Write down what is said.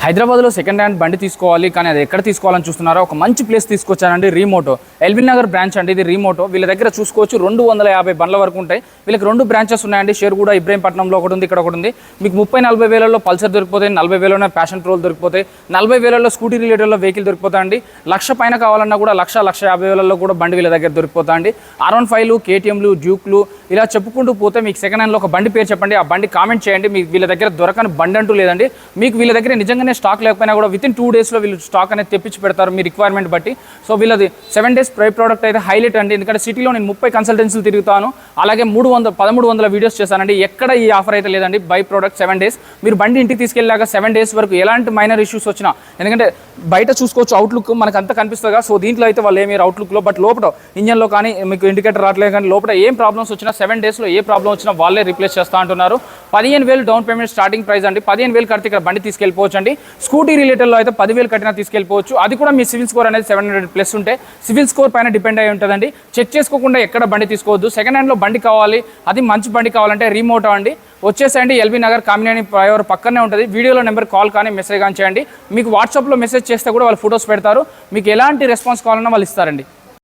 హైదరాబాద్లో second hand బండి తీసుకోవాలి, కానీ అది ఎక్కడ తీసుకోవాలని చూస్తున్నారో ఒక మంచి ప్లేస్ తీసుకొచ్చానండి. రీమోటో ఎల్బీ నగర్ బ్రాంచ్ అండి. ఇది రీమోటో వీళ్ళ దగ్గర చూసుకోవచ్చు 250 బండ్ల వరకు ఉంటాయి. వీళ్ళకి 2 బ్రాంచెస్ ఉన్నాయండి. షేర్గూడ ఇబ్రహీంపట్నంలో ఒకటి ఉంది, ఇక్కడ ఒకటి ఉంది. మీకు 30-40 వేలలో పల్సర్ దొరికిపోతాయి, 40 వేలలో ప్యాషన్ ప్రోలు దొరికిపోతాయి, 40 వేలలో స్కూటీ రిలేటెడ్లో వెహికల్ దొరికిపోతాయండి. 1,00,000 పైన కావాలన్నా కూడా 1,50,000 వేలలో కూడా బండి వీళ్ళ దగ్గర దొరికిపోతాయండి. R15లు, KTMలు, డ్యూక్లు ఇలా చెప్పుకుంటూ పోతే మీకు సెకండ్ హ్యాండ్లో ఒక బండి పేరు చెప్పండి, ఆ బండి కామెంట్ చేయండి. మీకు వీళ్ళ దగ్గర దొరకని బండి అంటూ లేదండి. మీకు వీళ్ళ దగ్గర నిజంగానే స్టాక్ లేకపోయినా కూడా వితిన్ 2 డేస్లో వీళ్ళు స్టాక్ అనేది తెప్పించి పెడతారు మీ రిక్వైర్మెంట్ బట్టి. సో వీళ్ళది 7 డేస్ ప్రోడక్ట్ అయితే హైలైట్ అండి. ఎందుకంటే సిటీలో నేను 30 కన్సల్టెన్సీలు తిరుగుతాను, అలాగే 1300 వీడియోస్ చేశానండి. ఎక్కడ ఈ ఆఫర్ అయితే లేదండి. బై ప్రోడక్ట్ 7 డేస్ మీరు బండి ఇంటికి తీసుకెళ్ళాక 7 డేస్ వరకు ఎలాంటి మైనర్ ఇష్యూస్ వచ్చినా, ఎందుకంటే బయట చూసుకోవచ్చు అవుట్లుక్ మనకు అంతా కనిపిస్తుందిగా. సో దీంట్లో అయితే వాళ్ళు ఏమి అవుట్లుక్లో, బట్ లోపల ఇంజన్లో కానీ మీకు ఇండికేటర్ రావట్లేదు, కానీ లోపల ఏం ప్రాబ్లమ్స్ వచ్చినా 7 డేస్లో ఏ ప్రాబ్లం వచ్చినా వాళ్ళే రీప్లేస్ చేస్తా అంటున్నారు. 15,000 డౌన్ పేమెంట్ స్టార్టింగ్ ప్రైస్ అండి. 15,000 కడితే ఇక్కడ బండి తీసుకెళ్ళిపోవచ్చు అండి. స్కూటీ రిలేటెడ్లో అయితే 10,000 కట్టినా తీసుకెళ్ళిపోవచ్చు. అది కూడా మీ సివిల్ స్కోర్ అనేది 700+ ఉంటే సివిల్ స్కోర్ పైన డిపెండ్ అయి ఉంటుందండి. చెక్ చేసుకోకుండా ఎక్కడ బండి తీసుకోవద్దు. సెకండ్ హ్యాండ్లో బండి కావాలి, అది మంచి బండి కావాలంటే రీమోటో అండి. వచ్చేసేయండి, ఎల్బీ నగర్ కామినేని ఫ్లైఓవర్ పక్కనే ఉంటుంది. వీడియోలో నెంబర్ కాల్ కానీ మెసేజ్ కానీ చేయండి. మీకు వాట్సాప్లో మెసేజ్ చేస్తే కూడా వాళ్ళు ఫొటోస్ పెడతారు. మీకు ఎలాంటి రెస్పాన్స్ కావాలన్నా వాళ్ళు ఇస్తారండి.